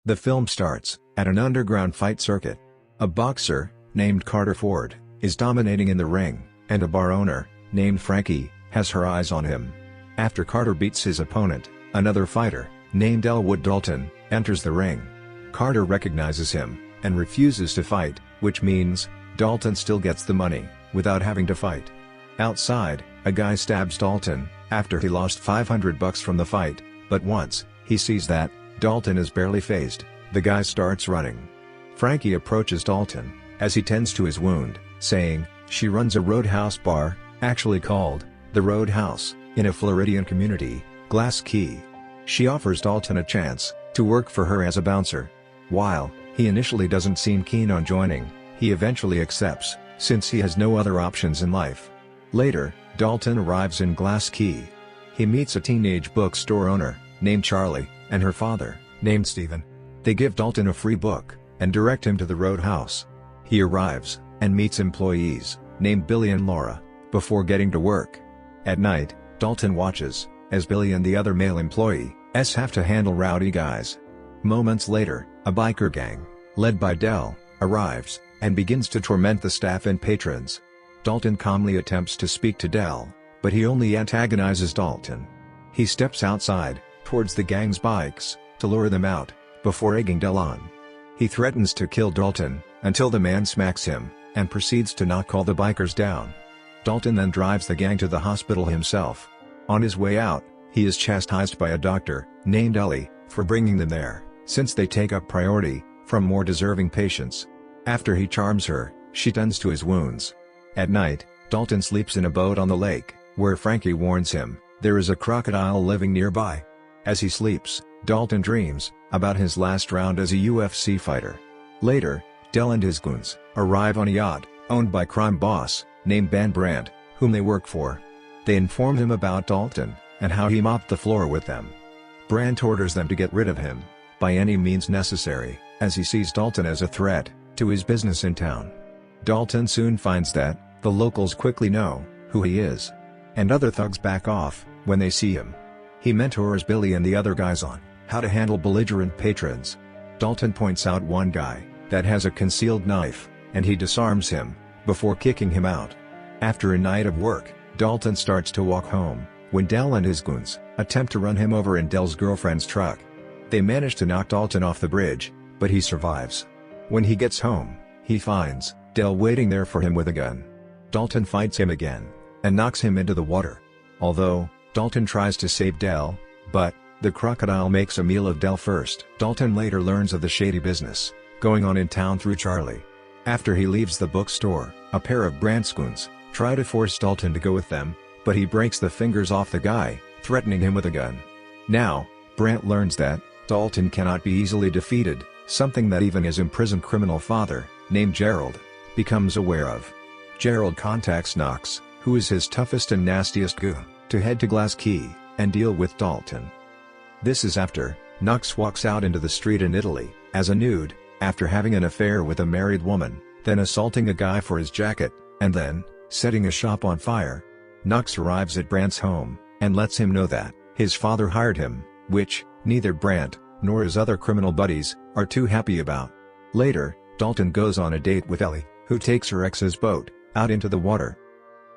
The film starts at an underground fight circuit. A boxer, named Carter Ford, is dominating in the ring, and a bar owner, named Frankie, has her eyes on him. After Carter beats his opponent, another fighter, named Elwood Dalton, enters the ring. Carter recognizes him, and refuses to fight, which means, Dalton still gets the money, without having to fight. Outside, a guy stabs Dalton, after he lost $500 from the fight, but once he sees that Dalton is barely phased, the guy starts running. Frankie approaches Dalton, as he tends to his wound, saying, she runs a roadhouse bar, actually called the Roadhouse, in a Floridian community, Glass Key. She offers Dalton a chance to work for her as a bouncer. While he initially doesn't seem keen on joining, he eventually accepts, since he has no other options in life. Later, Dalton arrives in Glass Key. He meets a teenage bookstore owner, named Charlie, and her father, named Stephen. They give Dalton a free book, and direct him to the Roadhouse. He arrives, and meets employees, named Billy and Laura, before getting to work. At night, Dalton watches, as Billy and the other male employees have to handle rowdy guys. Moments later, a biker gang, led by Del, arrives, and begins to torment the staff and patrons. Dalton calmly attempts to speak to Del, but he only antagonizes Dalton. He steps outside, towards the gang's bikes, to lure them out, before egging Del on. He threatens to kill Dalton, until the man smacks him, and proceeds to knock all the bikers down. Dalton then drives the gang to the hospital himself. On his way out, he is chastised by a doctor, named Ellie, for bringing them there, since they take up priority from more deserving patients. After he charms her, she tends to his wounds. At night, Dalton sleeps in a boat on the lake, where Frankie warns him there is a crocodile living nearby. As he sleeps, Dalton dreams about his last round as a UFC fighter. Later, Del and his goons arrive on a yacht owned by crime boss named Ben Brandt, whom they work for. They inform him about Dalton and how he mopped the floor with them. Brandt orders them to get rid of him by any means necessary, as he sees Dalton as a threat to his business in town. Dalton soon finds that the locals quickly know who he is, and other thugs back off when they see him. He mentors Billy and the other guys on how to handle belligerent patrons. Dalton points out one guy that has a concealed knife, and he disarms him before kicking him out. After a night of work, Dalton starts to walk home, when Del and his goons attempt to run him over in Del's girlfriend's truck. They manage to knock Dalton off the bridge, but he survives. When he gets home, he finds Del waiting there for him with a gun. Dalton fights him again, and knocks him into the water. Although Dalton tries to save Del, but the crocodile makes a meal of Del first. Dalton later learns of the shady business going on in town through Charlie. After he leaves the bookstore, a pair of Brandt's goons try to force Dalton to go with them, but he breaks the fingers off the guy, threatening him with a gun. Now, Brandt learns that Dalton cannot be easily defeated, something that even his imprisoned criminal father, named Gerald, becomes aware of. Gerald contacts Knox, who is his toughest and nastiest goon, to head to Glass Key and deal with Dalton. This is after Knox walks out into the street in Italy as a nude, after having an affair with a married woman, then assaulting a guy for his jacket, and then setting a shop on fire. Knox arrives at Brandt's home and lets him know that his father hired him, which neither Brandt nor his other criminal buddies are too happy about. Later, Dalton goes on a date with Ellie, who takes her ex's boat out into the water.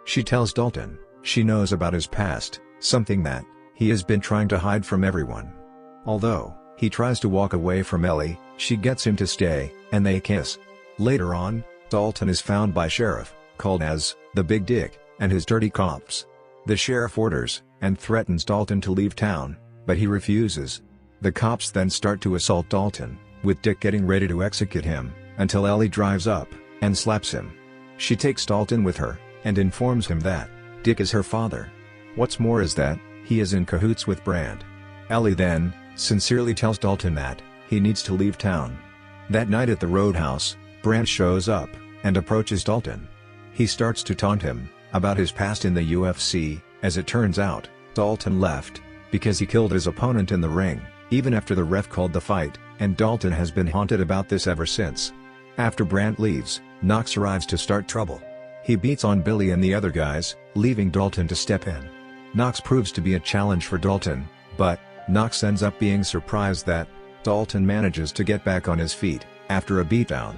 She tells Dalton she knows about his past, something that he has been trying to hide from everyone. Although he tries to walk away from Ellie, she gets him to stay, and they kiss. Later on, Dalton is found by sheriff, called as the Big Dick, and his dirty cops. The sheriff orders and threatens Dalton to leave town, but he refuses. The cops then start to assault Dalton, with Dick getting ready to execute him, until Ellie drives up and slaps him. She takes Dalton with her and informs him that Dick is her father. What's more is that he is in cahoots with Brandt. Ellie then sincerely tells Dalton that he needs to leave town. That night at the Roadhouse, Brandt shows up and approaches Dalton. He starts to taunt him about his past in the UFC. As it turns out, Dalton left because he killed his opponent in the ring, even after the ref called the fight, and Dalton has been haunted about this ever since. After Brandt leaves, Knox arrives to start trouble. He beats on Billy and the other guys, leaving Dalton to step in. Knox proves to be a challenge for Dalton, but Knox ends up being surprised that Dalton manages to get back on his feet after a beatdown.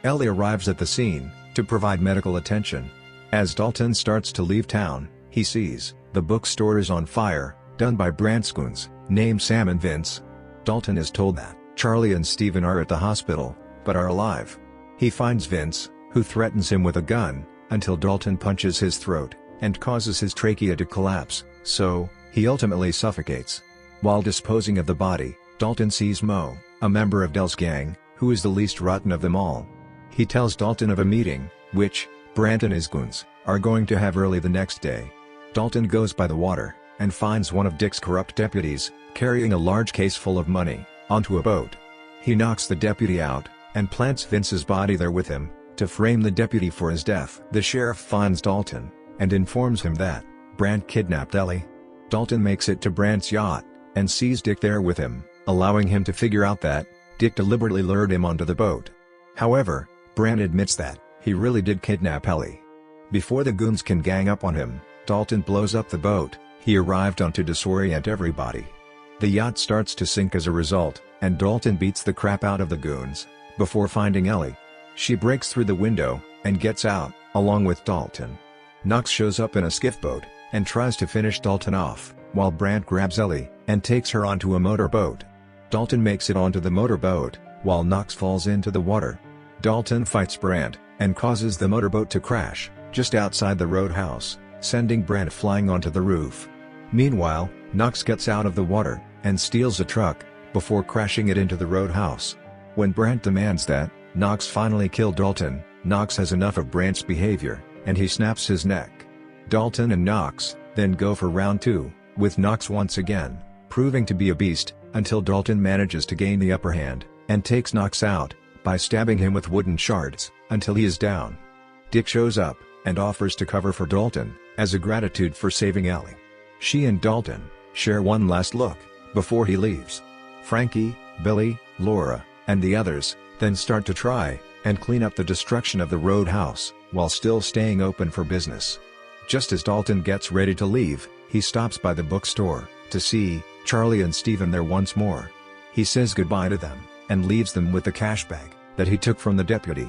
Ellie arrives at the scene to provide medical attention. As Dalton starts to leave town, he sees the bookstore is on fire, done by Brandt's goons, named Sam and Vince. Dalton is told that Charlie and Steven are at the hospital, but are alive. He finds Vince, who threatens him with a gun, until Dalton punches his throat and causes his trachea to collapse, so he ultimately suffocates. While disposing of the body, Dalton sees Mo, a member of Del's gang, who is the least rotten of them all. He tells Dalton of a meeting, which Brandt and his goons are going to have early the next day. Dalton goes by the water and finds one of Dick's corrupt deputies carrying a large case full of money onto a boat. He knocks the deputy out and plants Vince's body there with him to frame the deputy for his death. The sheriff finds Dalton and informs him that Brandt kidnapped Ellie. Dalton makes it to Brandt's yacht and sees Dick there with him, allowing him to figure out that Dick deliberately lured him onto the boat. However, Brandt admits that he really did kidnap Ellie. Before the goons can gang up on him, Dalton blows up the boat he arrived on to disorient everybody. The yacht starts to sink as a result, and Dalton beats the crap out of the goons before finding Ellie. She breaks through the window and gets out, along with Dalton. Knox shows up in a skiff boat and tries to finish Dalton off, while Brandt grabs Ellie and takes her onto a motorboat. Dalton makes it onto the motorboat, while Knox falls into the water. Dalton fights Brandt and causes the motorboat to crash just outside the roadhouse, sending Brandt flying onto the roof. Meanwhile, Knox gets out of the water and steals a truck before crashing it into the roadhouse. When Brandt demands that Knox finally kill Dalton, Knox has enough of Brandt's behavior, and he snaps his neck. Dalton and Knox then go for round 2, with Knox once again proving to be a beast, until Dalton manages to gain the upper hand and takes Knox out by stabbing him with wooden shards until he is down. Dick shows up and offers to cover for Dalton as a gratitude for saving Ellie. She and Dalton share one last look before he leaves. Frankie, Billy, Laura, and the others then start to try and clean up the destruction of the roadhouse while still staying open for business. Just as Dalton gets ready to leave, he stops by the bookstore to see Charlie and Steven there once more. He says goodbye to them and leaves them with the cash bag that he took from the deputy.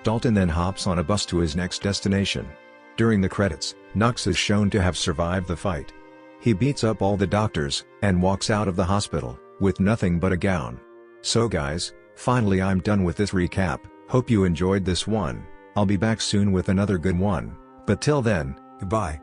Dalton then hops on a bus to his next destination. During the credits, Knox is shown to have survived the fight. He beats up all the doctors and walks out of the hospital with nothing but a gown. So guys, finally I'm done with this recap. Hope you enjoyed this one. I'll be back soon with another good one, but till then, goodbye.